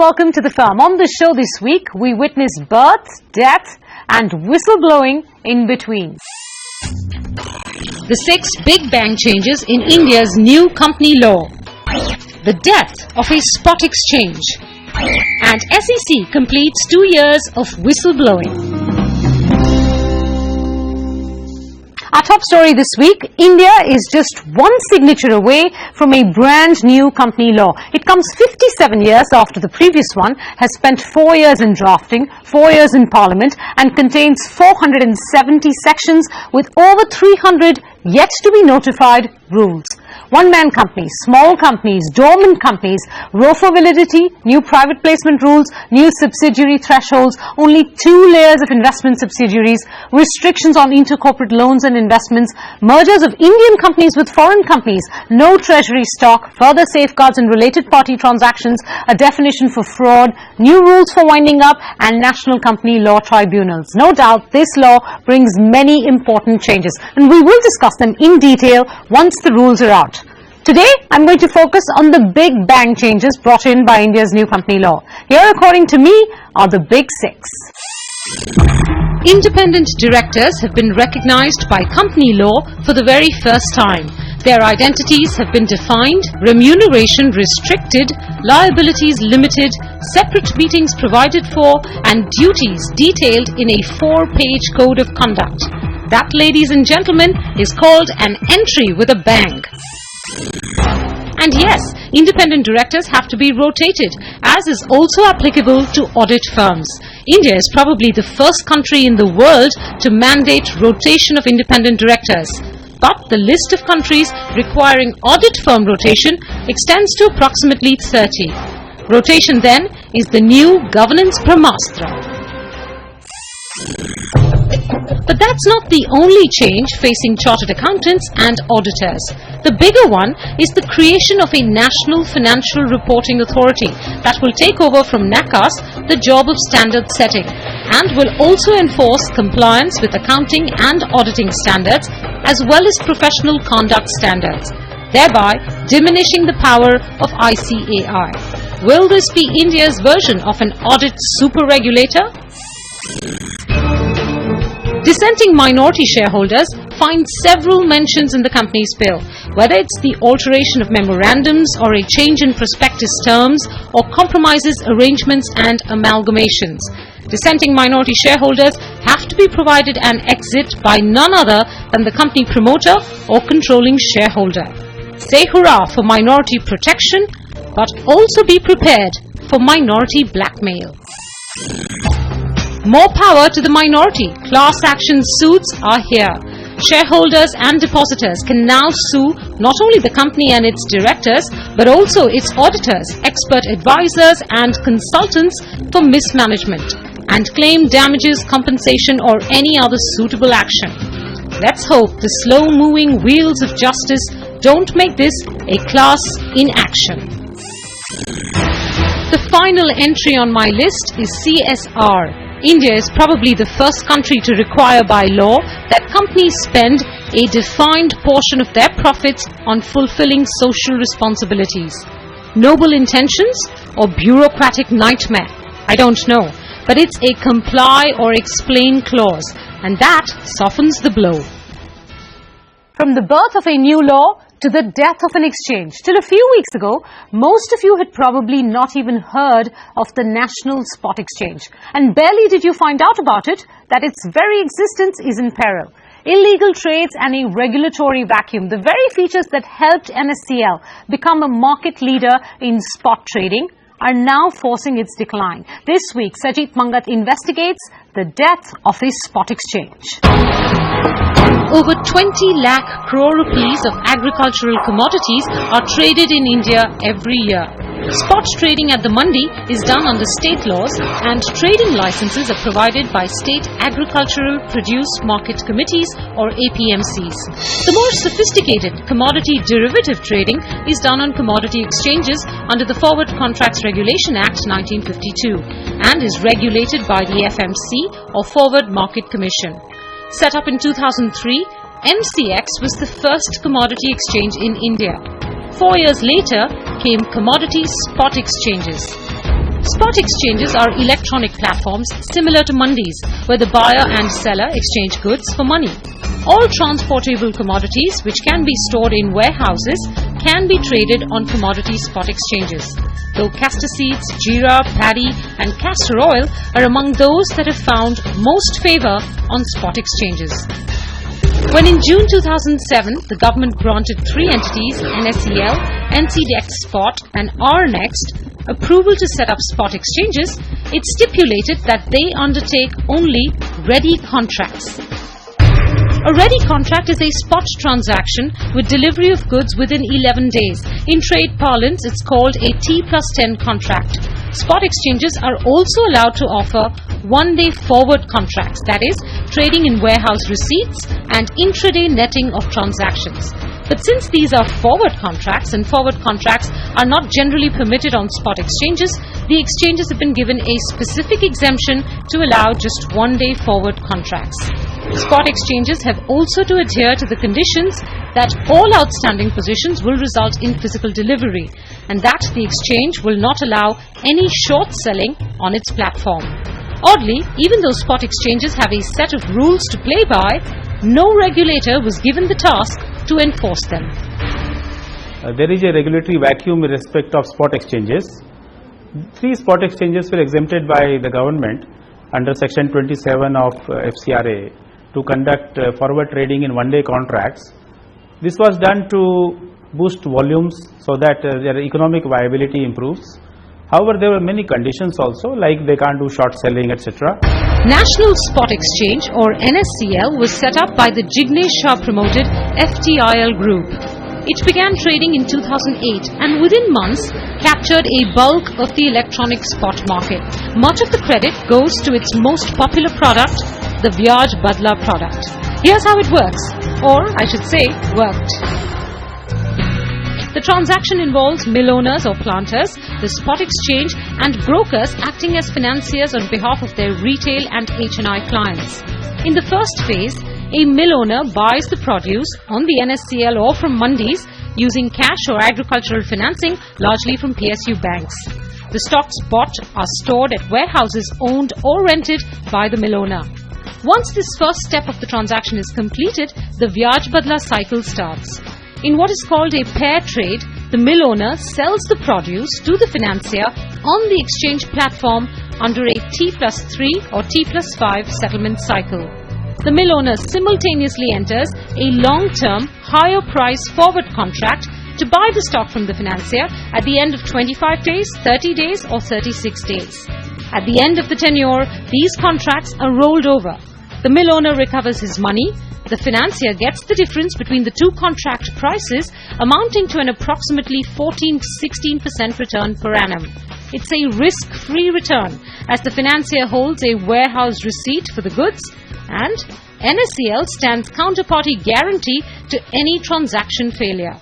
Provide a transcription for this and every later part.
welcome to The Firm. On the show this week, we witness birth, death and whistleblowing in between. The 6 big bang changes in India's new company law. The death of a spot exchange. And SEC completes 2 years of whistleblowing. Our top story this week, India is just one signature away from a brand new company law. It comes 57 years after the previous one has spent 4 years in drafting, 4 years in Parliament, and contains 470 sections with over 300 yet to be notified rules. One-man companies, small companies, dormant companies, ROFO validity, new private placement rules, new subsidiary thresholds, only 2 layers of investment subsidiaries, restrictions on intercorporate loans and investments, mergers of Indian companies with foreign companies, no treasury stock, further safeguards in related party transactions, a definition for fraud, new rules for winding up, and national company law tribunals. No doubt this law brings many important changes, and we will discuss them in detail once the rules are out. Today, I'm going to focus on the big bang changes brought in by India's new company law. Here, according to me, are the big 6. Independent directors have been recognized by company law for the very first time. Their identities have been defined, remuneration restricted, liabilities limited, separate meetings provided for, and duties detailed in a 4-page code of conduct. That, ladies and gentlemen, is called an entry with a bang. And yes, independent directors have to be rotated, as is also applicable to audit firms. India is probably the first country in the world to mandate rotation of independent directors. But the list of countries requiring audit firm rotation extends to approximately 30. Rotation then is the new governance brahmastra. But that's not the only change facing chartered accountants and auditors. The bigger one is the creation of a National Financial Reporting Authority that will take over from NACAS the job of standard setting and will also enforce compliance with accounting and auditing standards as well as professional conduct standards, thereby diminishing the power of ICAI. Will this be India's version of an audit super regulator? Dissenting minority shareholders find several mentions in the company's bill, whether it's the alteration of memorandums or a change in prospectus terms or compromises, arrangements and amalgamations. Dissenting minority shareholders have to be provided an exit by none other than the company promoter or controlling shareholder. Say hurrah for minority protection, but also be prepared for minority blackmail. More power to the minority. Class action suits are here. Shareholders and depositors can now sue not only the company and its directors, but also its auditors, expert advisors and consultants for mismanagement and claim damages, compensation or any other suitable action. Let's hope the slow-moving wheels of justice don't make this a class in action. The final entry on my list is CSR. India is probably the first country to require by law that companies spend a defined portion of their profits on fulfilling social responsibilities. Noble intentions or bureaucratic nightmare? I don't know, but it's a comply or explain clause, and that softens the blow. From the birth of a new law to the death of an exchange. Till a few weeks ago, most of you had probably not even heard of the National Spot Exchange. And barely did you find out about it, that its very existence is in peril. Illegal trades and a regulatory vacuum, the very features that helped NSCL become a market leader in spot trading, are now forcing its decline. This week, Sajit Mangat investigates the death of a spot exchange. Over 20 lakh crore rupees of agricultural commodities are traded in India every year. Spot trading at the mandi is done under state laws and trading licenses are provided by state agricultural produce market committees or APMCs. The more sophisticated commodity derivative trading is done on commodity exchanges under the Forward Contracts Regulation Act 1952 and is regulated by the FMC or Forward Market Commission. Set up in 2003, MCX was the first commodity exchange in India. 4 years later came commodity spot exchanges. Spot exchanges are electronic platforms similar to mandis, where the buyer and seller exchange goods for money. All transportable commodities which can be stored in warehouses can be traded on commodity spot exchanges, though castor seeds, jeera, paddy and castor oil are among those that have found most favour on spot exchanges. When in June 2007, the government granted three entities, NSEL, NCDEX Spot and RNext, approval to set up spot exchanges, it stipulated that they undertake only ready contracts. A ready contract is a spot transaction with delivery of goods within 11 days. In trade parlance, it's called a T+10 contract. Spot exchanges are also allowed to offer one-day forward contracts, that is, trading in warehouse receipts and intraday netting of transactions. But since these are forward contracts and forward contracts are not generally permitted on spot exchanges, the exchanges have been given a specific exemption to allow just one-day forward contracts. Spot exchanges have also to adhere to the conditions that all outstanding positions will result in physical delivery and that the exchange will not allow any short selling on its platform. Oddly, even though spot exchanges have a set of rules to play by, no regulator was given the task to enforce them. There is a regulatory vacuum in respect of spot exchanges. 3 spot exchanges were exempted by the government under section 27 of FCRA to conduct forward trading in one-day contracts. This was done to boost volumes so that their economic viability improves. However, there were many conditions also, like they can't do short selling, etc. National Spot Exchange, or NSCL, was set up by the Jignesh Shah promoted FTIL group. It began trading in 2008 and within months captured a bulk of the electronic spot market. Much of the credit goes to its most popular product, the Vyaj Badla product. Here's how it works, or I should say, worked. The transaction involves mill owners or planters, the spot exchange and brokers acting as financiers on behalf of their retail and HNI clients. In the first phase, a mill owner buys the produce on the NSCL or from mandis using cash or agricultural financing, largely from PSU banks. The stocks bought are stored at warehouses owned or rented by the mill owner. Once this first step of the transaction is completed, the Vyaj Badla cycle starts. In what is called a pair trade, the mill owner sells the produce to the financier on the exchange platform under a T+3 or T+5 settlement cycle. The mill owner simultaneously enters a long-term, higher-price forward contract to buy the stock from the financier at the end of 25 days, 30 days or 36 days. At the end of the tenure, these contracts are rolled over. The mill owner recovers his money. The financier gets the difference between the two contract prices, amounting to an approximately 14–16% return per annum. It's a risk-free return, as the financier holds a warehouse receipt for the goods and NSCL stands counterparty guarantee to any transaction failure.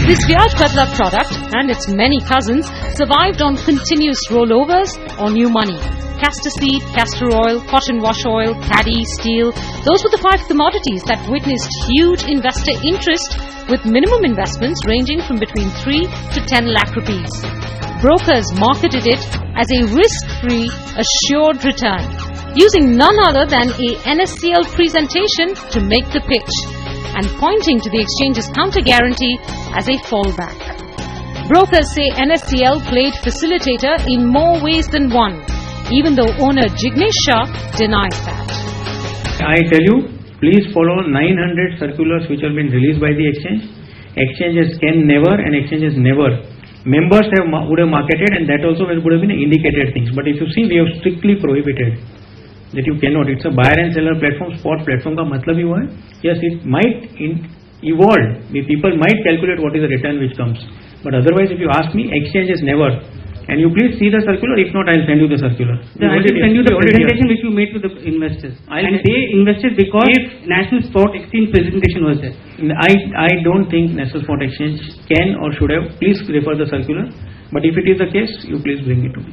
This Vyaj Badla product and its many cousins survived on continuous rollovers or new money. Castor seed, castor oil, cotton wash oil, paddy, steel, those were the 5 commodities that witnessed huge investor interest with minimum investments ranging from between 3 to 10 lakh rupees. Brokers marketed it as a risk-free, assured return, using none other than a NSCL presentation to make the pitch and pointing to the exchange's counter guarantee as a fallback. Brokers say NSCL played facilitator in more ways than one, even though owner Jignesh Shah denies that. I tell you, please follow 900 circulars which have been released by the exchange. Exchanges can never and exchanges never. Members would have marketed, and that also would have been indicated things. But if you see, we have strictly prohibited that you cannot. It's a buyer and seller platform, spot platform. Ka matlab hi hua hai. Yes, it might evolve. People might calculate what is the return which comes. But otherwise, if you ask me, exchanges never. And you please see the circular. If not, I'll send you the circular. I will send you the presentation which you made to the investors. And they invested because if National Spot Exchange presentation was there. I don't think National Spot Exchange can or should have. Please refer the circular. But if it is the case, you please bring it to me.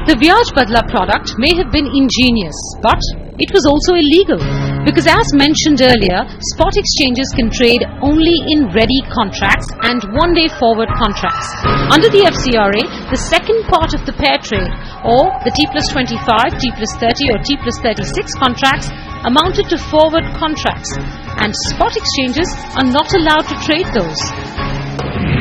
The Vyaj Badla product may have been ingenious, but it was also illegal Because as mentioned earlier, spot exchanges can trade only in ready contracts and one-day forward contracts. Under the FCRA, the second part of the pair trade, or the T+25, T+30 or T+36 contracts, amounted to forward contracts, and spot exchanges are not allowed to trade those.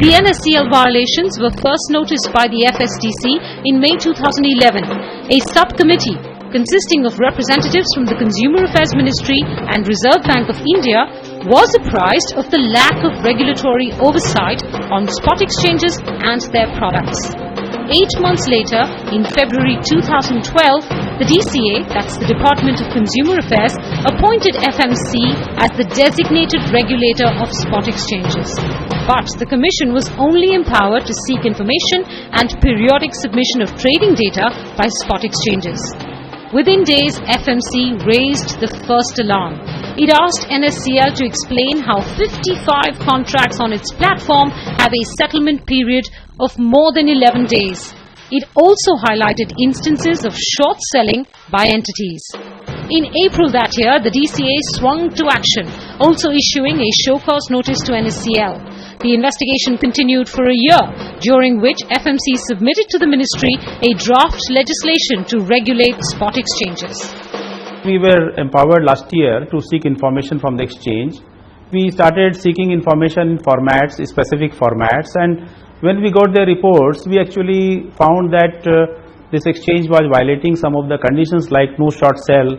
The NSCL violations were first noticed by the FSDC in May 2011. A subcommittee consisting of representatives from the Consumer Affairs Ministry and Reserve Bank of India was apprised of the lack of regulatory oversight on spot exchanges and their products. 8 months later, in February 2012, the DCA, that's the Department of Consumer Affairs, appointed FMC as the designated regulator of spot exchanges. But the Commission was only empowered to seek information and periodic submission of trading data by spot exchanges. Within days, FMC raised the first alarm. It asked NSCL to explain how 55 contracts on its platform have a settlement period of more than 11 days. It also highlighted instances of short selling by entities. In April that year, the DCA swung to action, also issuing a show cause notice to NSCL. The investigation continued for a year, during which FMC submitted to the ministry a draft legislation to regulate spot exchanges. We were empowered last year to seek information from the exchange. We started seeking information in formats, specific formats, and when we got the reports, we actually found that this exchange was violating some of the conditions like no short sell,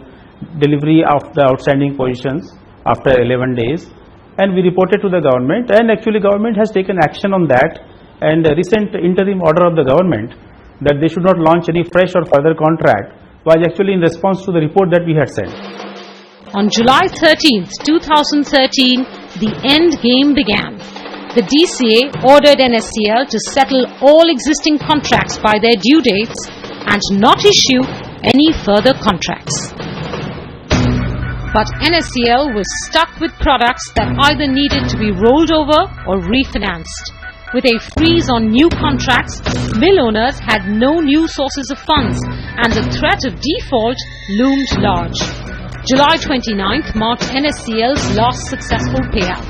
delivery of the outstanding positions after 11 days. And we reported to the government, and actually government has taken action on that, and a recent interim order of the government that they should not launch any fresh or further contract was actually in response to the report that we had sent. On July 13th, 2013, the end game began. The DCA ordered NSCL to settle all existing contracts by their due dates and not issue any further contracts. But NSCL was stuck with products that either needed to be rolled over or refinanced. With a freeze on new contracts, mill owners had no new sources of funds, and the threat of default loomed large. July 29th marked NSCL's last successful payout.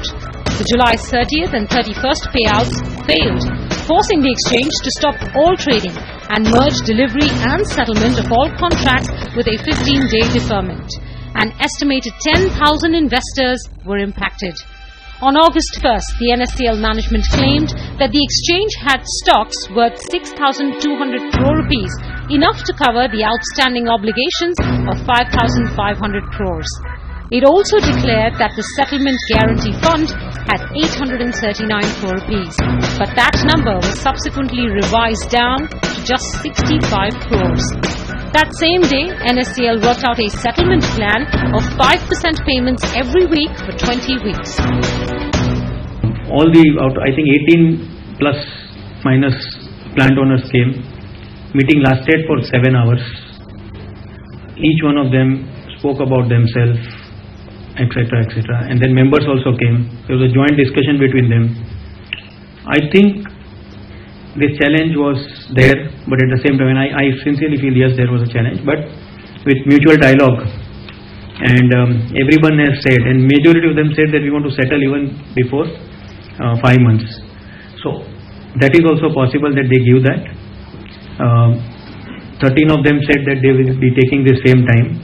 The July 30th and 31st payouts failed, forcing the exchange to stop all trading and merge delivery and settlement of all contracts with a 15-day deferment. An estimated 10,000 investors were impacted. On August 1st, the NSCL management claimed that the exchange had stocks worth 6,200 crore rupees, enough to cover the outstanding obligations of 5,500 crores. It also declared that the Settlement Guarantee Fund had 839 crore rupees, but that number was subsequently revised down to just 65 crores. That same day, NSCL worked out a settlement plan of 5% payments every week for 20 weeks. All the, I think 18 plus minus plant owners came. Meeting lasted for 7 hours. Each one of them spoke about themselves, etc., etc. And then members also came. There was a joint discussion between them. I think this challenge was there, but at the same time, I sincerely feel yes, there was a challenge, but with mutual dialogue, and everyone has said, and majority of them said that we want to settle even before 5 months. So that is also possible that they give that. 13 of them said that they will be taking the same time,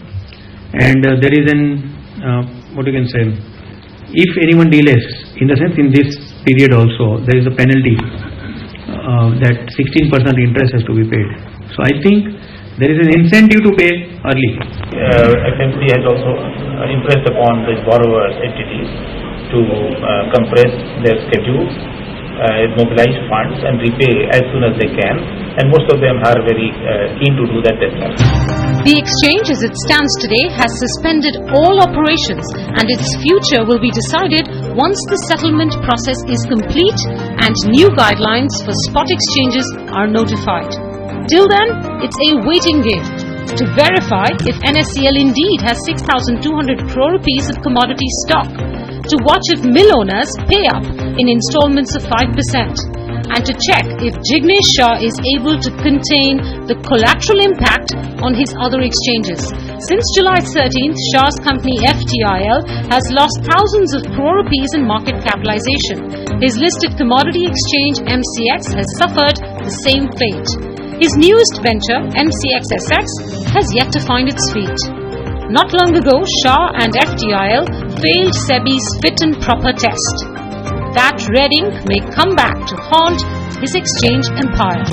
and there is an what you can say, if anyone delays, in the sense in this period also there is a penalty. That 16% interest has to be paid. So I think there is an incentive to pay early. FMC has also impressed upon the borrower entities to compress their schedules, mobilize funds and repay as soon as they can, and most of them are very keen to do that as well. The exchange as it stands today has suspended all operations, and its future will be decided once the settlement process is complete and new guidelines for spot exchanges are notified. Till then, it's a waiting game to verify if NSCL indeed has 6,200 crore rupees of commodity stock, to watch if mill owners pay up in installments of 5%, and to check if Jignesh Shah is able to contain the collateral impact on his other exchanges. Since July 13th, Shah's company FTIL has lost thousands of crore rupees in market capitalization. His listed commodity exchange MCX has suffered the same fate. His newest venture, MCXSX, has yet to find its feet. Not long ago, Shah and FTIL failed SEBI's fit and proper test. That red ink may come back to haunt his exchange empire.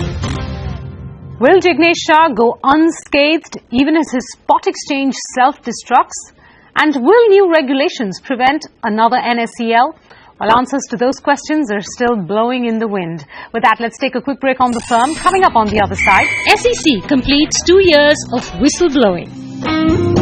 Will Jignesh Shah go unscathed even as his spot exchange self-destructs? And will new regulations prevent another NSEL? Well, answers to those questions are still blowing in the wind. With that, let's take a quick break on the firm. Coming up on the other side, SEC completes 2 years of whistleblowing.